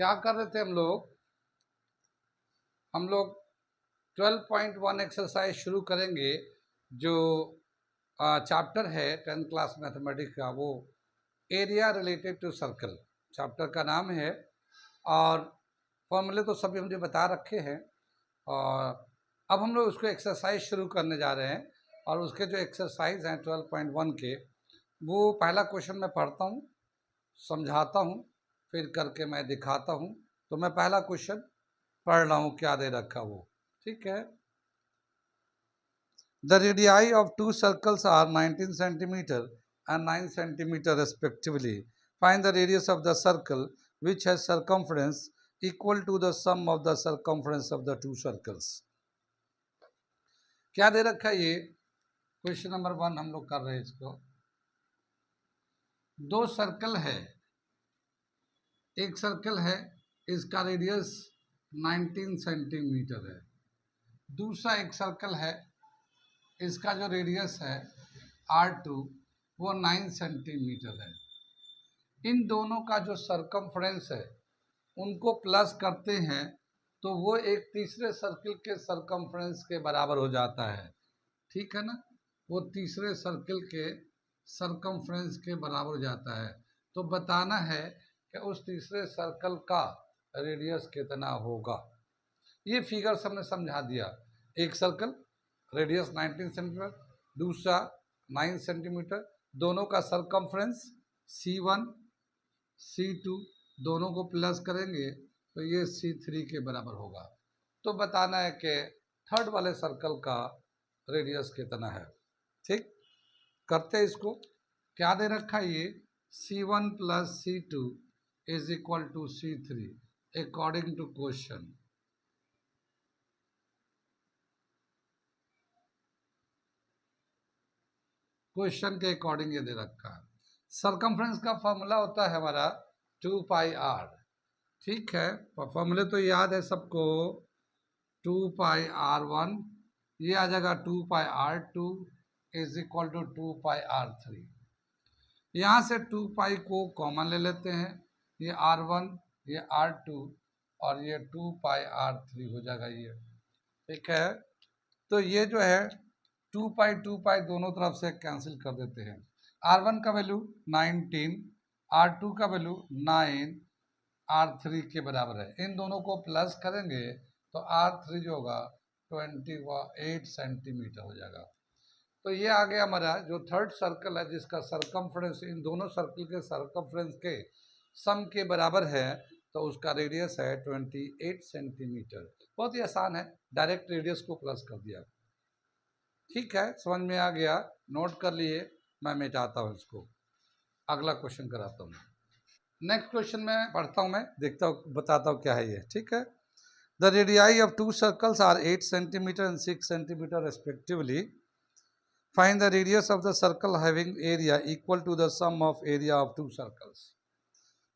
क्या कर रहे थे हम लोग 12.1 एक्सरसाइज शुरू करेंगे। जो चैप्टर है 10th क्लास मैथमेटिक्स का, वो area related to circle chapter का नाम है। और फॉर्मूले तो सभी हमने बता रखे हैं, और अब हम लोग उसको एक्सरसाइज शुरू करने जा रहे हैं। और उसके जो एक्सरसाइज हैं 12.1 के, वो पहला क्वेश्चन मैं पढ़ता हूँ, समझाता हूँ, फिर करके मैं दिखाता हूँ। तो मैं पहला क्वेश्चन पढ़ रहा हूँ, क्या दे रखा वो, ठीक है। The radii of two circles are 19 centimeter and 9 centimeter respectively. Find the radius of the circle which has circumference equal to the sum of the circumference of the two circles. क्या दे रखा है ये? क्वेश्चन नंबर 1 हम लोग कर रहे हैं इसको। दो सर्कल है, एक सर्कल है, इसका रेडियस 19 सेंटीमीटर है। दूसरा एक सर्कल है, इसका जो रेडियस है R2 वो 9 सेंटीमीटर है। इन दोनों का जो सरकमफ्रेंस है उनको प्लस करते हैं तो वो एक तीसरे सर्कल के सरकमफ्रेंस के बराबर हो जाता है, ठीक है ना। वो तीसरे सर्कल के सरकमफ्रेंस के बराबर हो जाता है। तो बताना है कि उस तीसरे सर्कल का रेडियस कितना होगा। ये फिगर हमने समझा दिया। एक सर्कल रेडियस 19 सेंटीमीटर, दूसरा 9 सेंटीमीटर, दोनों का सरकमफ्रेंस C1 C2, दोनों को प्लस करेंगे तो ये C3 के बराबर होगा। तो बताना है कि थर्ड वाले सर्कल का रेडियस कितना है। ठीक, करते हैं इसको। क्या दे रखा है ये? C1 plus C2 is equal to C3 according to question. Question के अकॉर्डिंग ये दे रखा है। सरकमफ्रेंस का फॉर्मूला होता है हमारा 2πr, ठीक है। फॉर्मूले तो याद है सबको। 2πr1 ये आ जाएगा 2πr2 is equal to 2πr3। यहाँ से 2π को कॉमन ले लेते हैं, ये r1 ये r2 और ये 2πr3 हो जाएगा ये, ठीक है। तो ये जो है 2π दोनों तरफ से कैंसिल कर देते हैं। r1 का वैल्यू 19, r2 का वैल्यू 9, R3 के बराबर है। इन दोनों को प्लस करेंगे तो R3 जो होगा 28 सेंटीमीटर हो जाएगा। तो ये आ गया हमारा जो थर्ड सर्कल है जिसका सरकमफ्रेंस इन दोनों सर्कल के सरकमफ्रेंस के सम के बराबर है, तो उसका रेडियस है 28 सेंटीमीटर। बहुत ही आसान है, डायरेक्ट रेडियस को प्लस कर दिया। ठीक है, समझ में आ गया, नोट कर लिए। मैं मिटाता हूँ इसको, अगला क्वेश्चन कराता हूँ। नेक्स्ट क्वेश्चन में पढ़ता हूँ, मैं देखता हूँ, बताता हूँ क्या है ये, ठीक है। The radii of two circles are 8 centimetre and 6 centimetre respectively. Find the radius of the circle having area equal to the sum of area of two circles.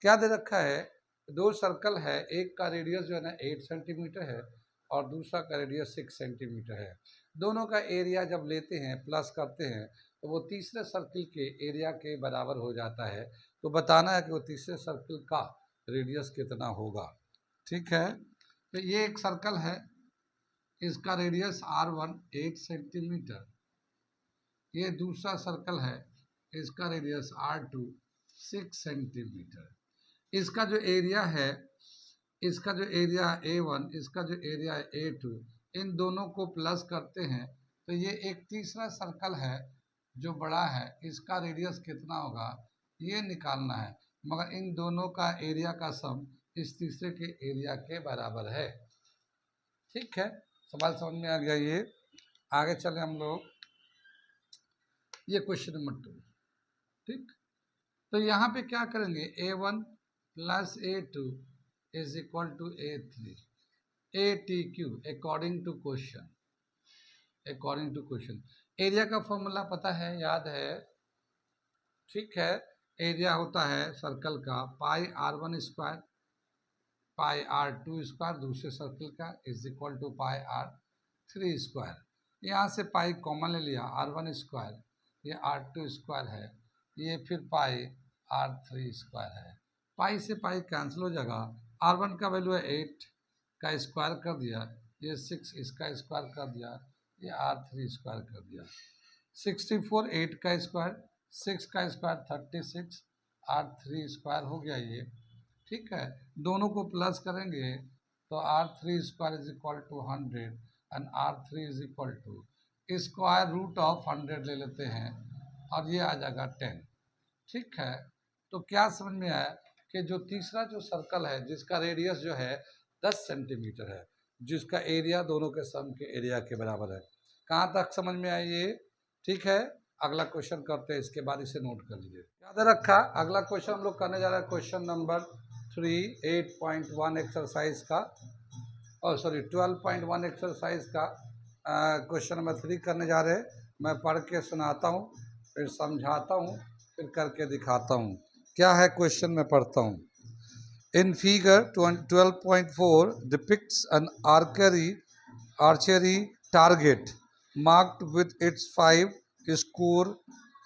क्या दे रखा है? दो सर्कल है, एक का रेडियस जो है ना 8 सेंटीमीटर है और दूसरा का रेडियस 6 सेंटीमीटर है। दोनों का एरिया जब लेते हैं प्लस करते हैं तो वो तीसरे सर्कल के एरिया के बराबर हो जाता है। तो बताना है कि वो तीसरे सर्कल का रेडियस कितना होगा, ठीक है। तो ये एक सर्कल है, इसका रेडियस R1 8 सेंटीमीटर। ये दूसरा सर्कल है, इसका रेडियस R2 6 सेंटीमीटर। इसका जो एरिया है, इसका जो एरिया A1, इसका जो एरिया A2, इन दोनों को प्लस करते हैं तो ये एक तीसरा सर्कल है जो बड़ा है, इसका रेडियस कितना होगा ये निकालना है। मगर इन दोनों का एरिया का सम इस तीसरे के एरिया के बराबर है, ठीक है। सवाल समझ में आ गया ये। आगे चले हम लोग, ये क्वेश्चन नंबर 2, ठीक। तो यहाँ पे क्या करेंगे? A1 plus A2 is equal to A3 ATQ according to question. According to question area का फॉर्मूला पता है, याद है, ठीक है। एरिया होता है सर्कल का pi R1 square pi R2 square दूसरे सर्कल का is equal to pi R3 square. यहाँ से पाई कॉमन ले लिया, R1 स्क्वायर ये R2 स्क्वायर है, ये फिर पाई R3 स्क्वायर है। पाई से पाई कैंसिल हो जाएगा। R1 का वैल्यू है 8 का स्क्वायर कर दिया, ये 6 इसका स्क्वायर कर दिया, ये R3 स्क्वायर कर दिया। 64 8 का स्क्वायर, 6 का स्क्वायर 36, R3 स्क्वायर हो गया ये। ठीक है, दोनों को प्लस करेंगे तो R3 square is equal to 100 and R3 is equal to square root of 100 ले लेते हैं और ये आ जाएगा 10। ठीक है, तो क्या समझ में आया कि जो तीसरा जो सर्कल है जिसका रेडियस जो है 10 सेंटीमीटर है, जिसका एरिया दोनों के सम के एरिया के बराबर है। कहाँ तक समझ में आई ये? ठीक है, अगला क्वेश्चन करते हैं, इसके बाद इसे नोट कर लीजिए। याद रखा, अगला क्वेश्चन हम लोग करने जा रहे हैं क्वेश्चन नंबर 3 8.1 एक्सरसाइज का, और सॉरी 12.1 एक्सरसाइज का क्वेश्चन नंबर 3 करने जा रहे हैं। मैं पढ़ के सुनाता हूँ, फिर समझाता हूँ, फिर करके दिखाता हूँ। क्या है क्वेश्चन में पढ़ता हूँ। In figure 12.4 depicts an archery target marked with its 5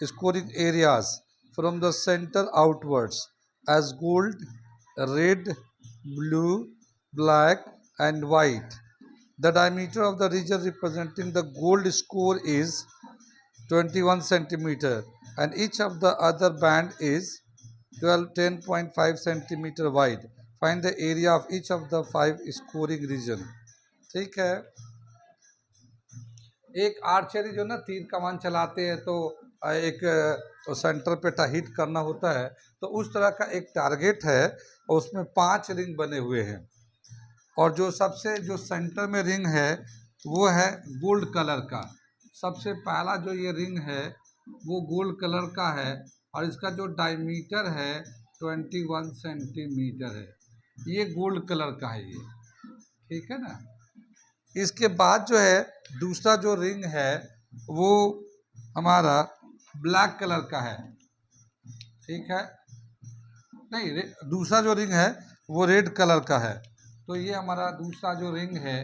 scoring areas from the center outwards as gold, red, blue, black and white. The diameter of the region representing the gold score is 21 centimeter and each of the other band is 10.5 centimeter wide. Find the area of each of the 5 scoring region. ठीक है, एक archery जो ना तीर कमान चलाते हैं तो एक सेंटर पे हिट करना होता है, तो उस तरह का एक टारगेट है और उसमें 5 रिंग बने हुए हैं, और जो सबसे जो सेंटर में रिंग है वो है गोल्ड कलर का। सबसे पहला जो ये रिंग है वो गोल्ड कलर का है और इसका जो डायमीटर है 21 सेंटीमीटर है, ये गोल्ड कलर का है ये। ठीक है ना, इसके बाद जो है दूसरा जो रिंग है वो हमारा ब्लैक कलर का है। ठीक है, नहीं, दूसरा जो रिंग है वो रेड कलर का है, तो ये हमारा दूसरा जो रिंग है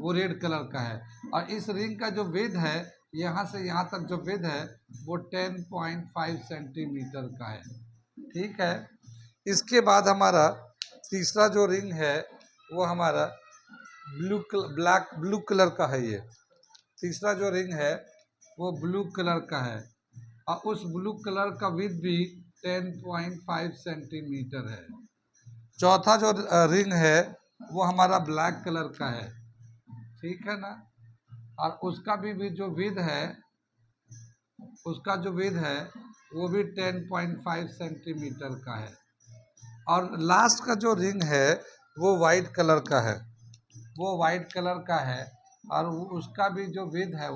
वो रेड कलर का है, और इस रिंग का जो विड्थ है यहाँ से यहाँ तक जो विड्थ है वो 10.5 सेंटीमीटर का है। ठीक है, इसके बाद हमारा तीसरा जो रिंग है वो हमारा ब्लू कलर का है। ये तीसरा जो रिंग है वो ब्लू कलर का है और उस ब्लू कलर का विड्थ भी 10.5 सेंटीमीटर है। चौथा जो रिंग है वो हमारा ब्लैक कलर का है। ठीक है ना, और उसका भी जो विड्थ है, उसका जो विड्थ है वो भी 10.5 सेंटीमीटर का है। और लास्ट का जो रिंग है वो वाइट कलर का है, वो वाइट कलर का है और उसका भी जो विड्थ है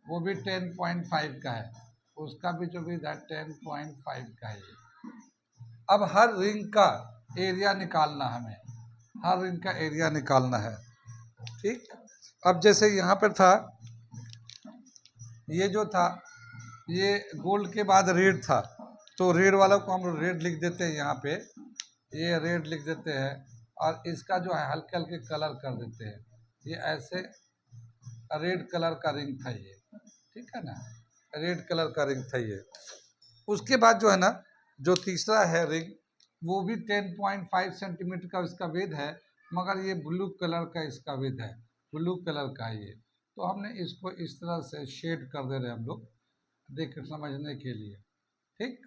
वो भी 10.5 का है, उसका भी जो विड्थ है 10.5 का है। अब हर रिंग का एरिया निकालना, हमें हर रिंग का एरिया निकालना है। ठीक, अब जैसे यहाँ पर था, ये जो था ये गोल्ड के बाद रेड था, तो रेड वाला को हम रेड लिख देते हैं, यहाँ पे ये रेड लिख देते हैं और इसका जो है हल्के हल्के कलर कर देते हैं। ये ऐसे रेड कलर का रिंग था ये। ठीक है ना, रेड कलर का रिंग था ये। उसके बाद जो है ना जो तीसरा है रिंग वो भी 10.5 सेंटीमीटर का इसका विड्थ है, मगर ये ब्लू कलर का इसका विड्थ है, ब्लू कलर का है ये। तो हमने इसको इस तरह से शेड कर दे रहे हैं हम लोग देख समझने के लिए। ठीक,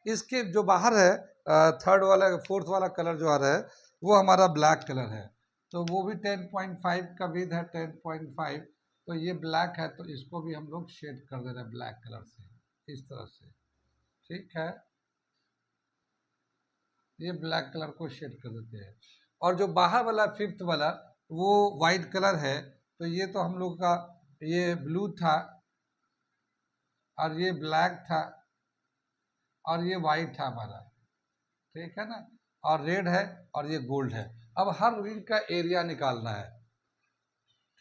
इसके जो बाहर है थर्ड वाला फोर्थ वाला कलर जो आ रहा है वो हमारा ब्लैक कलर है, तो वो भी 10.5 का विड्थ है 10.5, तो ये ब्लैक है तो इसको भी हम लोग शेड कर दे रहे हैं ब्लैक कलर से इस तरह से। ठीक है, ये ब्लैक कलर को शेड कर देते हैं। और जो बाहर वाला फिफ्थ वाला वो वाइट कलर है, तो ये तो हम लोग का ये ब्लू था और ये ब्लैक था और ये वाइट था हमारा। ठीक है ना, और रेड है और ये गोल्ड है। अब हर रिंग का एरिया निकालना है।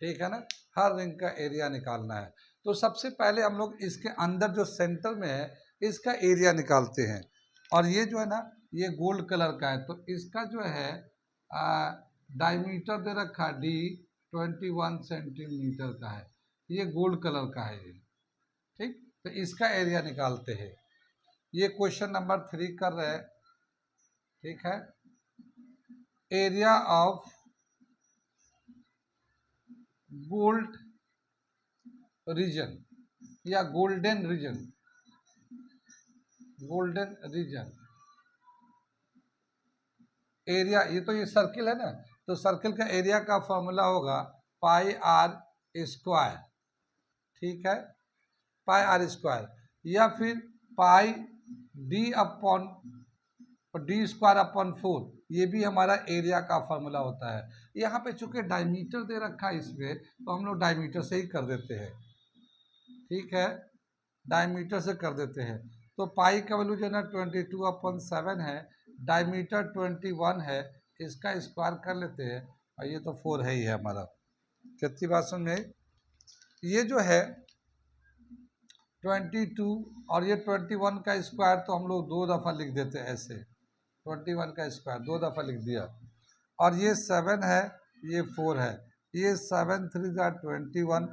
ठीक है ना, हर रिंग का एरिया निकालना है। तो सबसे पहले हम लोग इसके अंदर जो सेंटर में है इसका एरिया निकालते हैं, और ये जो है ना ये गोल्ड कलर का है, तो इसका जो है डायमीटर दे रखा डी 21 सेंटीमीटर का है, ये गोल्ड कलर का है ये। ठीक, तो इसका एरिया निकालते हैं। ये क्वेश्चन नंबर 3 कर रहे हैं, ठीक है। एरिया ऑफ गोल्ड रीजन या golden region, golden region area, ये सर्किल है ना, तो सर्किल का एरिया का फॉर्मूला होगा पाई आर स्क्वायर, ठीक है, पाई आर स्क्वायर, या फिर pi D upon D square upon 4, ये भी हमारा एरिया का फॉर्मूला होता है। यहाँ पे चूंकि डायमीटर दे रखा है इसमें, तो हम लोग डायमीटर से ही कर देते हैं, ठीक है, डायमीटर से कर देते हैं। तो पाई का वैल्यू जो है ना 22/7 है, डायमीटर 21 है, इसका स्क्वायर कर लेते हैं, और ये तो 4 है ही है हमारा। कितनी बात समझ में? ये जो है 22 और ये 21 का स्क्वायर तो हम लोग 2 दफ़ा लिख देते हैं ऐसे, 21 का स्क्वायर 2 दफ़ा लिख दिया, और ये 7 है, ये 4 है, ये 7 3 21,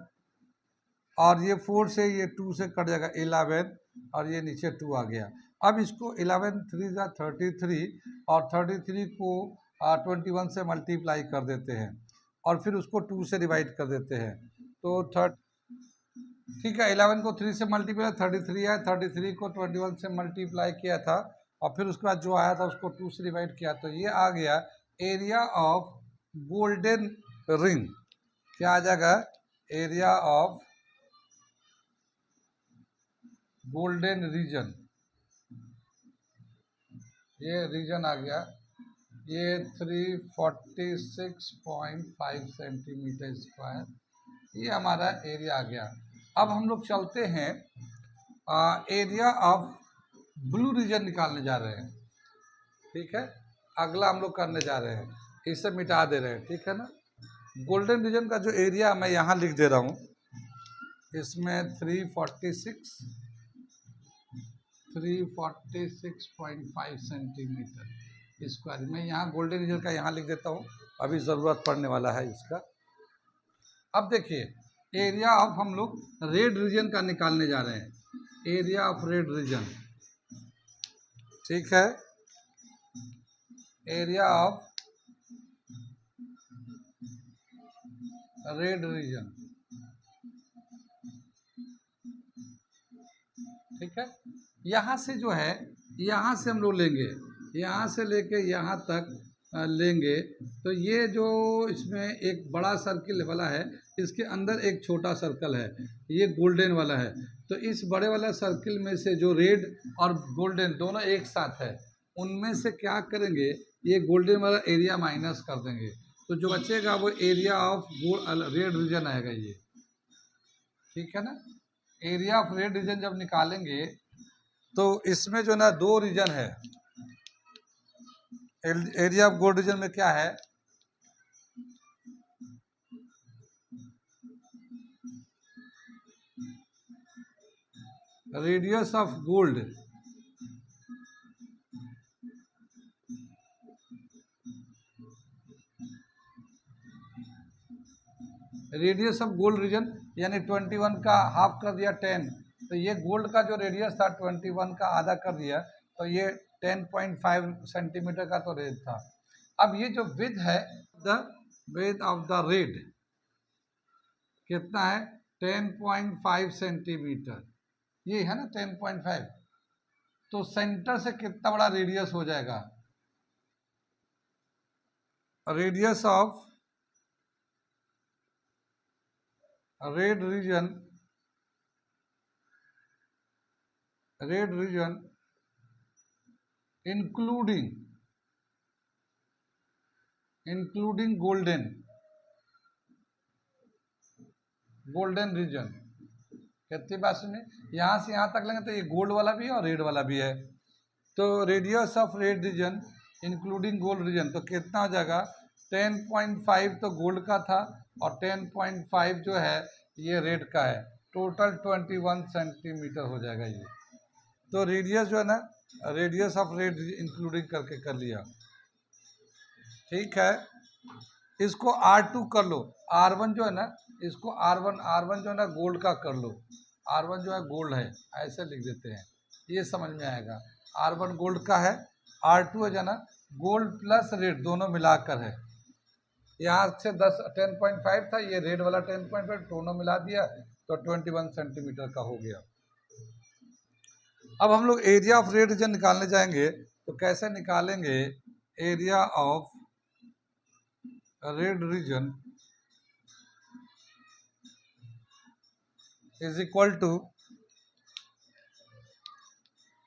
और ये 4 से ये 2 से कट जाएगा 11, और ये नीचे 2 आ गया। अब इसको 11 3 33, और 33 को 21 से मल्टीप्लाई कर देते हैं, और फिर उसको 2 से डिवाइड कर देते हैं, तो ठीक है, 11 को 3 से मल्टीप्लाई 33 है, 33 को 21 से मल्टीप्लाई किया था, और फिर उसके बाद जो आया था उसको 2 से डिवाइड किया, तो ये आ गया एरिया ऑफ गोल्डन रिंग। क्या आ जाएगा? एरिया ऑफ गोल्डन रीजन, ये रीजन आ गया, ये 346.5 सेंटीमीटर स्क्वायर, ये हमारा एरिया आ गया। अब हम लोग चलते हैं एरिया ऑफ ब्लू रीजन निकालने जा रहे हैं, ठीक है, अगला हम लोग करने जा रहे हैं, इसे मिटा दे रहे हैं, ठीक है ना। गोल्डन रीजन का जो एरिया मैं यहाँ लिख दे रहा हूँ, इसमें 346.5 सेंटीमीटर स्क्वायर, मैं यहाँ गोल्डन रीजन का यहाँ लिख देता हूँ, अभी ज़रूरत पड़ने वाला है इसका। अब देखिए, एरिया ऑफ हम लोग रेड रीजन का निकालने जा रहे हैं, एरिया ऑफ रेड रीजन, ठीक है, एरिया ऑफ रेड रीजन, ठीक है। यहाँ से जो है, यहाँ से हम लोग लेंगे, यहाँ से लेके यहाँ तक लेंगे, तो ये जो इसमें एक बड़ा सर्किल वाला है, इसके अंदर एक छोटा सर्कल है, ये गोल्डन वाला है, तो इस बड़े वाला सर्किल में से जो रेड और गोल्डन दोनों एक साथ है, उनमें से क्या करेंगे, ये गोल्डन वाला एरिया माइनस कर देंगे, तो जो बचेगा वो एरिया ऑफ रेड रीजन आएगा ये, ठीक है ना। एरिया ऑफ रेड रीजन जब निकालेंगे, तो इसमें जो ना 2 रीजन है, एरिया ऑफ गोल्ड रीजन में क्या है, radius of gold, radius of gold reason, यानी 21 का हाफ कर दिया 10, तो ये गोल्ड का जो रेडियस था 21 का आधा कर दिया, तो ये 10.5 सेंटीमीटर का तो रेड था। अब ये जो विड्थ है, the width of the red कितना है, 10.5 सेंटीमीटर, ये है ना 10.5, तो सेंटर से कितना बड़ा रेडियस हो जाएगा, radius of red region, red region including golden region. कितनी बात सुनिए, यहाँ से यहाँ तक लेंगे तो ये गोल्ड वाला भी है और रेड वाला भी है, तो radius of red region including gold reason, तो कितना हो जाएगा, 10.5 तो गोल्ड का था, और 10.5 जो है ये रेड का है, टोटल 21 सेंटीमीटर हो जाएगा ये। तो रेडियस जो है ना, रेडियस ऑफ रेड इंक्लूडिंग करके कर लिया, ठीक है। इसको R2 कर लो, R1 जो है ना, इसको R1 जो है ना गोल्ड का कर लो, R1 जो है गोल्ड है, ऐसे लिख देते हैं, ये समझ में आएगा। R1 गोल्ड का है, R2 है जाना गोल्ड प्लस रेड दोनों मिलाकर है। यहाँ से 10 10.5 था, ये रेड वाला 10.5 दोनों मिला दिया तो 21 सेंटीमीटर का हो गया। अब हम लोग एरिया ऑफ रेड रीजन निकालने जाएंगे तो कैसे निकालेंगे? Area of red region is equal to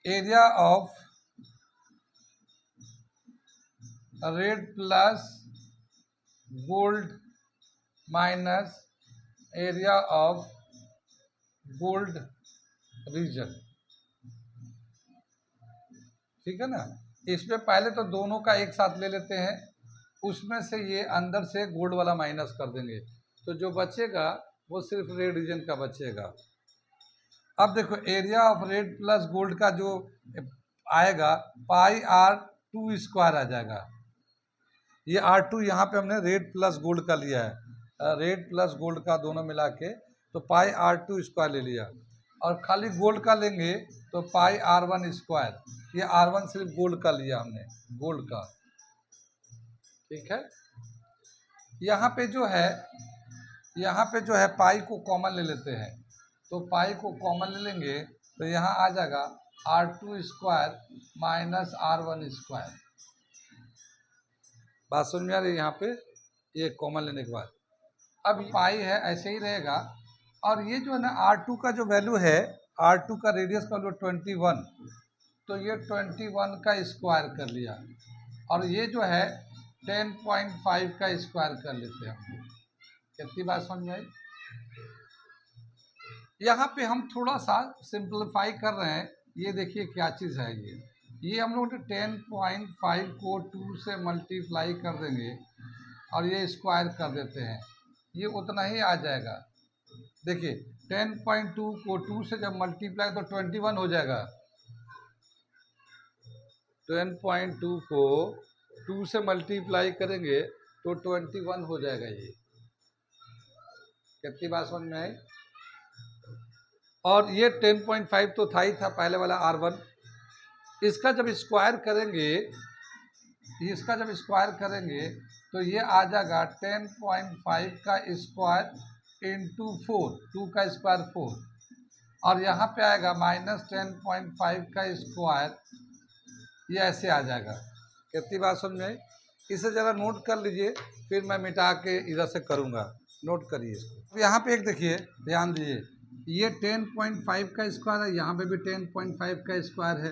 area of red plus gold minus area of gold region. ठीक है ना। इसमें पहले तो दोनों का एक साथ ले लेते हैं, उसमें से ये अंदर से गोल्ड वाला माइनस कर देंगे तो जो बचेगा वो सिर्फ रेड रीजन का बचेगा। अब देखो area of red plus gold का जो आएगा πr² स्क्वायर आ जाएगा। ये R2 यहाँ पे हमने रेड प्लस गोल्ड का लिया है, रेड प्लस गोल्ड का दोनों मिला के तो πr² स्क्वायर ले लिया। और खाली गोल्ड का लेंगे तो πr1 स्क्वायर, ये R1 सिर्फ गोल्ड का लिया हमने, गोल्ड का। ठीक है। यहाँ पे जो है पाई को कॉमन ले लेते हैं, तो पाई को कॉमन ले लेंगे तो यहाँ आ जाएगा R2 square minus R1 square. बात समझ में आ रही है? यहाँ पे ये कॉमन लेने के बाद अब पाई है ऐसे ही रहेगा। और ये जो है ना R2 का जो वैल्यू है, R2 का रेडियस का वैल्यू 21, तो ये 21 का स्क्वायर कर लिया। और ये जो है 10.5 का स्क्वायर कर लेते हैं हम। कितनी बात समझ में आई? यहाँ पे हम थोड़ा सा सिंप्लीफाई कर रहे हैं। ये देखिए क्या चीज़ है, ये हम लोग 10.5 को 2 से मल्टीप्लाई कर देंगे और ये स्क्वायर कर देते हैं, ये उतना ही आ जाएगा। देखिए 10.2 को 2 से जब मल्टीप्लाई तो 21 हो जाएगा। 10.2 को 2 से मल्टीप्लाई करेंगे तो 21 हो जाएगा। ये कितनी बात समझ में आई? और ये 10.5 तो था ही था पहले वाला R1। इसका जब स्क्वायर करेंगे तो ये आ जाएगा 10.5 का स्क्वायर इंटू 4, 2 का स्क्वायर 4, और यहाँ पे आएगा माइनस 10.5 का स्क्वायर, ये ऐसे आ जाएगा। कितनी बात समझ में आई? इसे ज़रा नोट कर लीजिए, फिर मैं मिटा के इधर से करूँगा। नोट करिए इसको। यहाँ पे एक देखिए, ध्यान दीजिए, ये 10.5 का स्क्वायर है, यहाँ पे भी 10.5 का स्क्वायर है,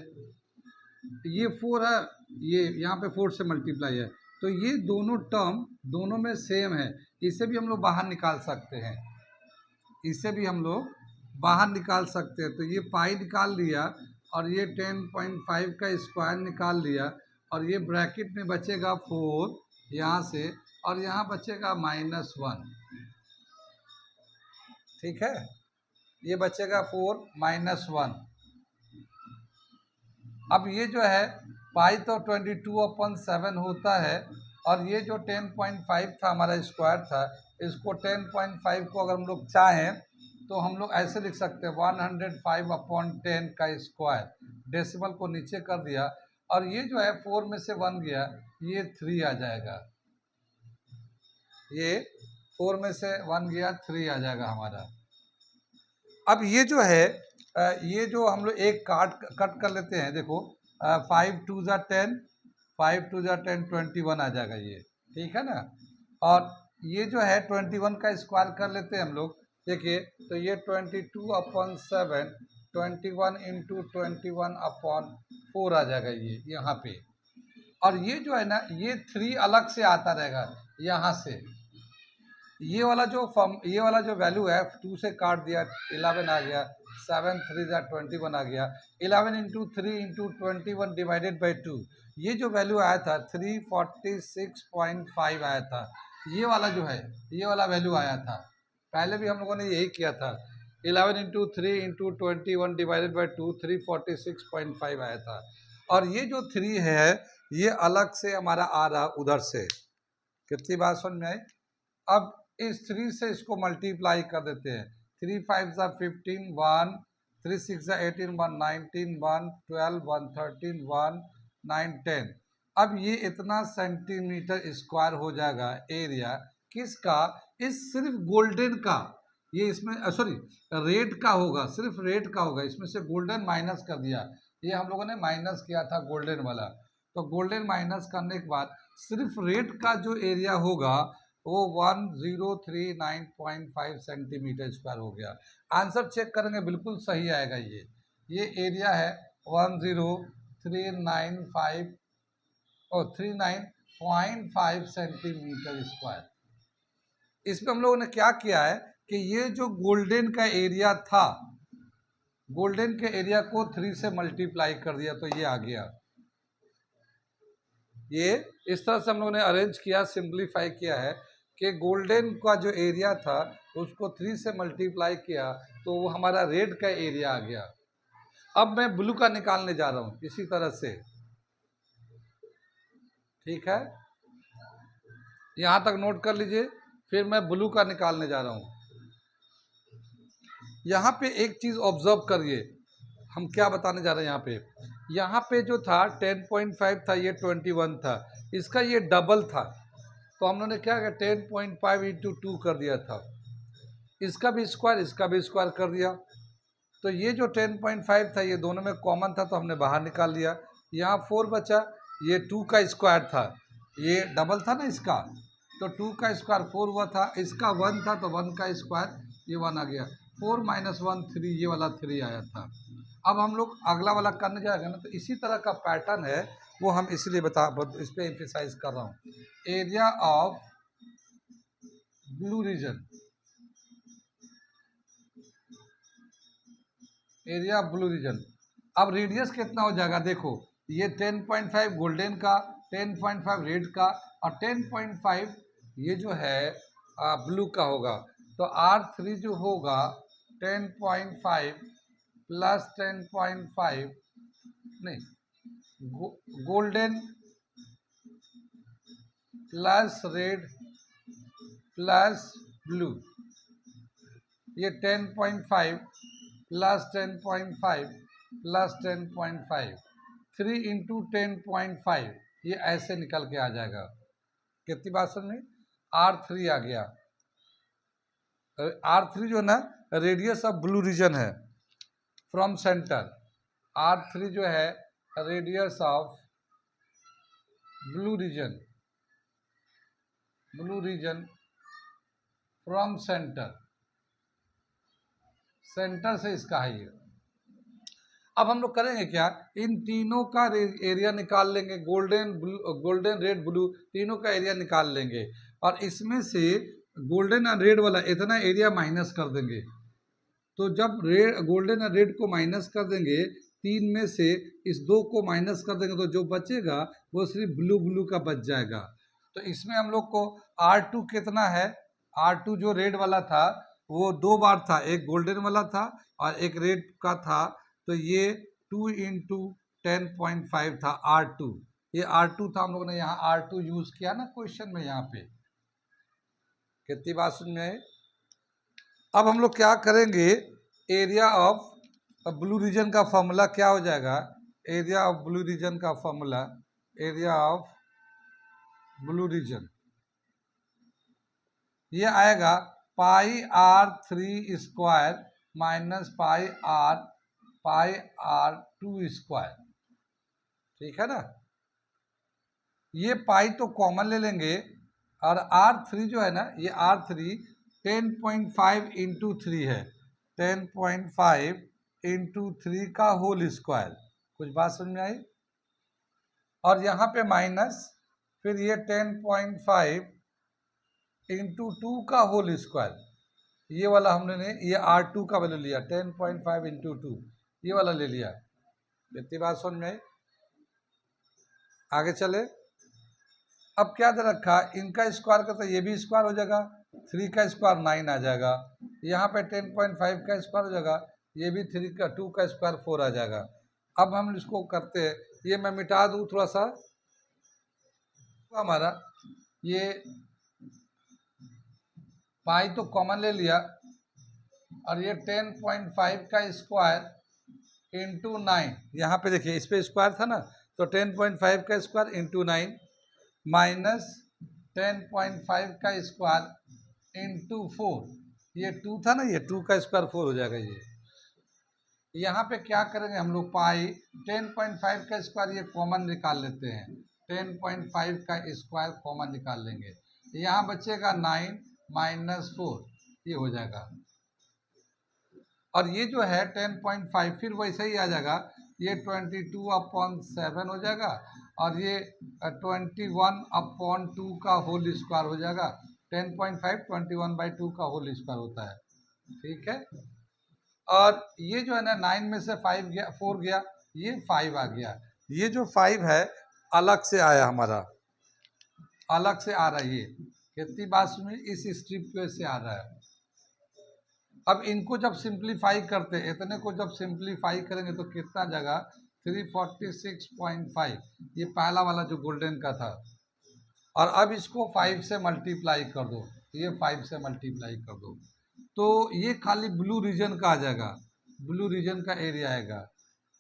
ये 4 है, ये यहाँ पे 4 से मल्टीप्लाई है, तो ये दोनों टर्म दोनों में सेम है। इसे भी हम लोग बाहर निकाल सकते हैं, तो ये पाई निकाल लिया और ये 10.5 का स्क्वायर निकाल लिया, और ये ब्रैकेट में बचेगा 4 यहाँ से, और यहाँ बचेगा -1। ठीक है, ये बचेगा 4 -1। अब ये जो है पाई तो 22/7 होता है, और ये जो 10.5 था हमारा स्क्वायर था, इसको 10.5 को अगर हम लोग चाहें तो हम लोग ऐसे लिख सकते हैं 105/10 का स्क्वायर। डेसिमल को नीचे कर दिया, और ये जो है 4 में से 1 गया, ये 3 आ जाएगा। ये 4 में से 1 गया, 3 आ जाएगा हमारा। अब ये जो है ये जो हम लोग एक कट कर लेते हैं, देखो 5 2 ज़ा 10, 5 2 ज़ा 10, 21 आ जाएगा ये। ठीक है ना। और ये जो है 21 का स्क्वायर कर लेते हैं हम लोग। देखिए तो ये 22/7, 21 इंटू 21/4 आ जाएगा ये यहाँ पे। और ये जो है ना ये 3 अलग से आता रहेगा यहाँ से। ये वाला जो वैल्यू है 2 से काट दिया, 11 आ गया, 7 3 ज़ा 21 आ गया। 11 इंटू 3 इंटू 21 डिवाइडेड बाई 2, ये जो वैल्यू आया था 346.5 आया था। ये वाला जो है ये वाला वैल्यू आया था, पहले भी हम लोगों ने यही किया था। 11 इंटू 3 इंटू 21 डिवाइडेड बाई 2, 346.5 आया था। और ये जो 3 है ये अलग से हमारा आ रहा उधर से। कितनी बात समझ में आई? अब इस 3 से इसको मल्टीप्लाई कर देते हैं। 3 5 ज़ा 15, 1 3 6 18 1 19 1 12 1 13 1 9 10। अब ये इतना सेंटीमीटर स्क्वायर हो जाएगा एरिया किसका, इस सिर्फ गोल्डन का। ये इसमें सॉरी रेड का होगा, सिर्फ रेड का होगा, इसमें से गोल्डन माइनस कर दिया, ये हम लोगों ने माइनस किया था गोल्डन वाला। तो गोल्डन माइनस करने के बाद सिर्फ रेड का जो एरिया होगा वो 1039.5 सेंटीमीटर स्क्वायर हो गया। आंसर चेक करेंगे बिल्कुल सही आएगा। ये एरिया है 10395 और 39.5 सेंटीमीटर स्क्वायर। इसमें हम लोगों ने क्या किया है कि ये जो गोल्डन का एरिया था, गोल्डन के एरिया को 3 से मल्टीप्लाई कर दिया तो ये आ गया। ये इस तरह से हम लोगों ने अरेंज किया, सिंप्लीफाई किया है कि गोल्डन का जो एरिया था उसको 3 से मल्टीप्लाई किया तो वो हमारा रेड का एरिया आ गया। अब मैं ब्लू का निकालने जा रहा हूँ इसी तरह से, ठीक है, यहाँ तक नोट कर लीजिए। फिर मैं ब्लू का निकालने जा रहा हूँ। यहाँ पे एक चीज़ ऑब्जर्व करिए, हम क्या बताने जा रहे हैं। यहाँ पे जो था 10.5 था, ये 21 था, इसका ये डबल था। तो हम लोगों ने क्या किया 10.5 इंटू 2 कर दिया था, इसका भी स्क्वायर इसका भी स्क्वायर कर दिया। तो ये जो 10.5 था ये दोनों में कॉमन था तो हमने बाहर निकाल लिया। यहाँ 4 बचा, ये 2 का स्क्वायर था, ये डबल था ना इसका, तो 2 का स्क्वायर 4 हुआ था, इसका 1 था तो 1 का स्क्वायर ये 1 आ गया। 4 - 1 3, ये वाला 3 आया था। अब हम लोग अगला वाला करने जाएंगे ना, तो इसी तरह का पैटर्न है वो हम इसलिए इस पर एम्फेसाइज कर रहा हूँ। Area of blue region, area of blue region. अब रेडियस कितना हो जाएगा, देखो ये 10.5 गोल्डन का, 10.5 रेड का और 10.5 ये जो है ब्लू का होगा। तो R3 जो होगा 10.5 प्लस 10.5 नहीं golden plus red plus blue, ये 10.5 प्लस 10.5 प्लस 10.5, 3 इंटू 10.5, ये ऐसे निकल के आ जाएगा। कितनी बात समझ में, R3 आ गया। R3 जो है ना रेडियस ऑफ ब्लू रीजन है फ्रॉम सेंटर। R3 जो है radius of blue region from centre, centre से इसका है ये। अब हम लोग करेंगे क्या, इन तीनों का एरिया निकाल लेंगे, गोल्डन रेड ब्लू तीनों का एरिया निकाल लेंगे और इसमें से गोल्डन और रेड वाला इतना एरिया माइनस कर देंगे। तो जब गोल्डन और रेड को माइनस कर देंगे, 3 में से इस 2 को माइनस कर देंगे तो जो बचेगा वो सिर्फ ब्लू का बच जाएगा। तो इसमें हम लोग को R2 कितना है, R2 जो रेड वाला था वो 2 बार था, एक गोल्डन वाला था और एक रेड का था, तो ये 2 इंटू 10.5 था R2, ये R2 था। हम लोगों ने यहाँ R2 यूज किया ना क्वेश्चन में, यहाँ पे कितनी बात सुन में। अब हम लोग क्या करेंगे, एरिया ऑफ ब्लू रीजन का फॉर्मूला क्या हो जाएगा, एरिया ऑफ ब्लू रीजन का formula, area of blue region ये आएगा pi R3 square minus pi R2 square, ठीक है ना। ये पाई तो कॉमन ले लेंगे और R3 जो है ना, ये R3 10.5 इंटू 3 है, 10.5 इंटू 3 का होल स्क्वायर। कुछ बात समझ में आई। और यहाँ पे माइनस, फिर ये 10.5 इंटू 2 का होल स्क्वायर, ये वाला हमने ये R2 का वैल्यू लिया 10.5 इंटू 2, ये वाला ले लिया। इतनी बात समझ में आई। आगे चले। अब क्या दे रखा, इनका स्क्वायर का तो ये भी स्क्वायर हो जाएगा, 3 का स्क्वायर 9 आ जाएगा, यहाँ पे 10.5 का स्क्वायर हो जाएगा, ये भी 2 का स्क्वायर 4 आ जाएगा। अब हम इसको करते हैं, ये मैं मिटा दूँ थोड़ा सा, तो हमारा ये पाई तो कॉमन ले लिया और ये 10.5 का स्क्वायर इंटू 9, यहाँ पे देखिए इस पे स्क्वायर था ना, तो 10.5 का स्क्वायर इंटू 9 माइनस 10.5 का स्क्वायर इंटू 4, ये 2 था ना, ये 2 का स्क्वायर 4 हो जाएगा। ये यहाँ पे क्या करेंगे हम लोग, पाई 10.5 का स्क्वायर ये कॉमन निकाल लेते हैं, 10.5 का स्क्वायर कॉमन निकाल लेंगे, यहाँ बचेगा 9 माइनस 4, ये हो जाएगा। और ये जो है 10.5 फिर वैसे ही आ जाएगा, ये 22/7 हो जाएगा, और ये 21/2 का होल स्क्वायर हो जाएगा। 10.5 21/2 का होल स्क्वायर होता है, ठीक है। और ये जो है ना 9 में से 5 गया, 4 गया, ये 5 आ गया। ये जो 5 है अलग से आया हमारा, अलग से आ रहा है, ये कितनी बात में इस स्ट्रिप की वजह से आ रहा है। अब इनको जब सिंप्लीफाई करते हैं, इतने को जब सिंप्लीफाई करेंगे तो कितना जगह 346.5, ये पहला वाला जो गोल्डन का था। और अब इसको 5 से मल्टीप्लाई कर दो, ये 5 से मल्टीप्लाई कर दो, तो ये खाली ब्लू रीजन का आ जाएगा, ब्लू रीजन का एरिया आएगा।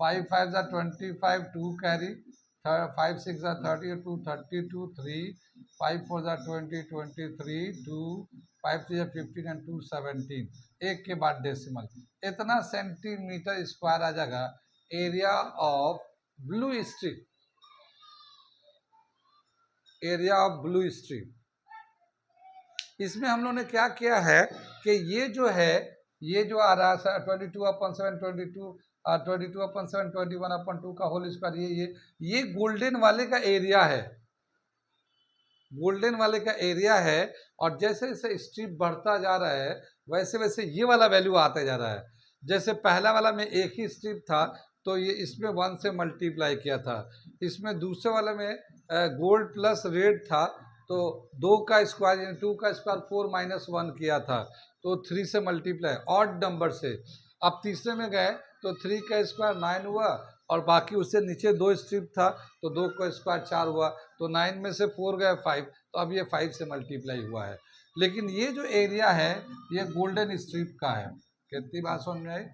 5 5 जा 25, 2 कैरी, 5 6 जा 30, 2 32, 3 5 4 जा 20, 23, 2 5 3 जा 15 एंड 2 17, एक के बाद डेसिमल, इतना सेंटीमीटर स्क्वायर आ जाएगा area of blue strip, area of blue strip. इसमें हम लोगों ने क्या किया है कि ये जो है, ये जो आ रहा है 22/7 22 22/7 21/2 का होल स्क्वायर, ये गोल्डन वाले का एरिया है, गोल्डन वाले का एरिया है। और जैसे जैसे स्ट्रिप बढ़ता जा रहा है वैसे वैसे ये वाला वैल्यू आता जा रहा है। जैसे पहला वाला में एक ही स्ट्रिप था तो ये इसमें 1 से मल्टीप्लाई किया था, इसमें दूसरे वाले में गोल्ड प्लस रेड था तो 2 का स्क्वायर यानी 2 का स्क्वायर 4 माइनस 1 किया था, तो 3 से मल्टीप्लाई ऑड नंबर से। अब तीसरे में गए तो 3 का स्क्वायर 9 हुआ, और बाकी उससे नीचे 2 स्ट्रिप था तो 2 का स्क्वायर 4 हुआ, तो 9 में से 4 गए 5, तो अब ये 5 से मल्टीप्लाई हुआ है। लेकिन ये जो एरिया है ये गोल्डन स्ट्रिप का है। कितनी बात समझ में आई?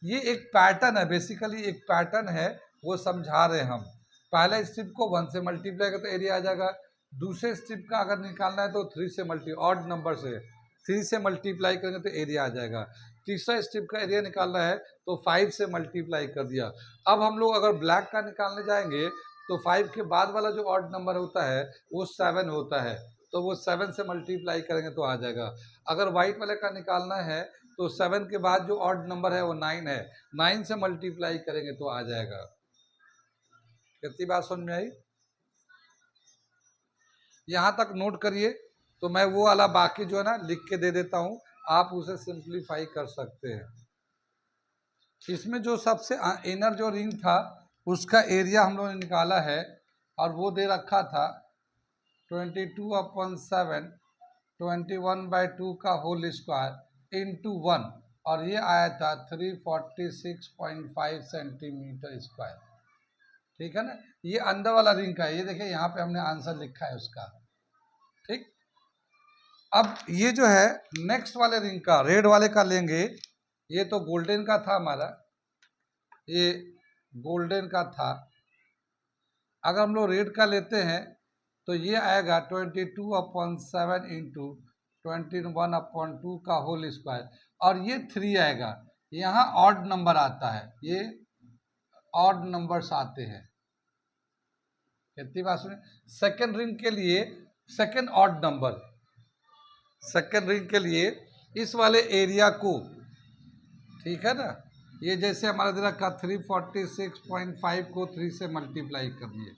ये एक पैटर्न है, बेसिकली एक पैटर्न है, वो समझा रहे हैं हम। पहले स्ट्रिप को 1 से मल्टीप्लाई करें तो एरिया आ जाएगा, दूसरे स्ट्रिप का अगर निकालना है तो 3 से ऑड नंबर से 3 से मल्टीप्लाई करेंगे तो एरिया आ जाएगा। तीसरा स्ट्रिप का एरिया निकालना है तो 5 से मल्टीप्लाई कर दिया। अब हम लोग अगर ब्लैक का निकालने जाएंगे तो 5 के बाद वाला जो ऑड नंबर होता है वो 7 होता है, तो वो 7 से मल्टीप्लाई करेंगे तो आ जाएगा। अगर वाइट वाले का निकालना है तो 7 के बाद जो ऑड नंबर है वो 9 है, 9 से मल्टीप्लाई करेंगे तो आ जाएगा। कितनी बात समझ में आई? यहाँ तक नोट करिए, तो मैं वो वाला बाकी जो है ना लिख के दे देता हूँ, आप उसे सिंप्लीफाई कर सकते हैं। इसमें जो सबसे इनर जो रिंग था उसका एरिया हम लोगों ने निकाला है, और वो दे रखा था 22/7 21/2 का होल स्क्वायर इंटू 1, और ये आया था 346.5 सेंटीमीटर स्क्वायर। ठीक है ना, ये अंदर वाला रिंग का है, ये देखिए यहाँ पे हमने आंसर लिखा है उसका। ठीक, अब ये जो है नेक्स्ट वाले रिंग का, रेड वाले का लेंगे। ये तो गोल्डन का था हमारा, ये गोल्डन का था। अगर हम लोग रेड का लेते हैं तो ये आएगा 22/7 इंटू 21/2 का होल स्क्वायर, और ये 3 आएगा। यहाँ ऑड नंबर आता है, ये ऑड नंबर्स आते हैं। कितनी बात सुनिए, सेकेंड रिंग के लिए second odd number, second ring के लिए इस वाले एरिया को, ठीक है ना, ये जैसे हमारा दे रखा 346.5 को 3 से मल्टीप्लाई कर दिए।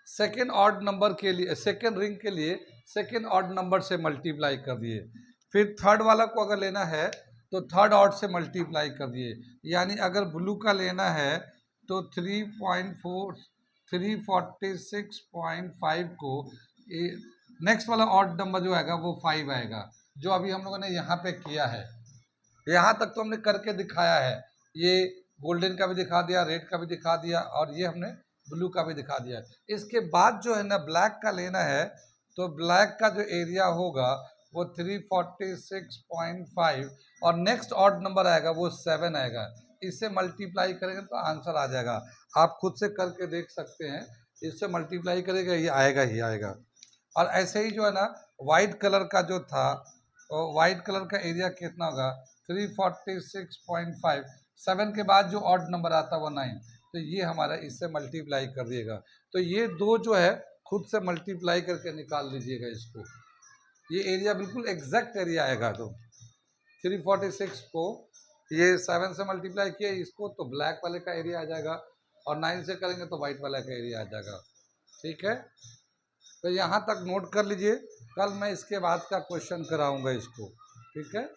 सेकेंड ऑड नंबर के लिए, सेकेंड रिंग के लिए सेकेंड ऑड नंबर से मल्टीप्लाई कर दिए। फिर थर्ड वाला को अगर लेना है तो थर्ड ऑड से मल्टीप्लाई कर दिए। यानी अगर ब्लू का लेना है तो 346.5 को नेक्स्ट वाला ऑड नंबर जो आएगा वो 5 आएगा, जो अभी हम लोगों ने यहाँ पे किया है। यहाँ तक तो हमने करके दिखाया है, ये गोल्डन का भी दिखा दिया, रेड का भी दिखा दिया, और ये हमने ब्लू का भी दिखा दिया। इसके बाद जो है ना ब्लैक का लेना है, तो ब्लैक का जो एरिया होगा वो 346.5 और नेक्स्ट ऑड नंबर आएगा वो 7 आएगा। इससे मल्टीप्लाई करेंगे तो आंसर आ जाएगा। आप खुद से करके देख सकते हैं, इससे मल्टीप्लाई करेगा ये आएगा ही आएगा। और ऐसे ही जो है ना वाइट कलर का जो था, वाइट कलर का एरिया कितना होगा 346.5, 7 के बाद जो ऑड नंबर आता है वो 9, तो ये हमारा इससे मल्टीप्लाई कर दिएगा। तो ये दो जो है खुद से मल्टीप्लाई करके निकाल लीजिएगा इसको, ये एरिया बिल्कुल एग्जैक्ट एरिया आएगा। तो 346 को ये 7 से मल्टीप्लाई किया इसको तो ब्लैक वाले का एरिया आ जाएगा, और 9 से करेंगे तो वाइट वाला का एरिया आ जाएगा। ठीक है, तो यहाँ तक नोट कर लीजिए, कल मैं इसके बाद का क्वेश्चन कराऊंगा इसको। ठीक है।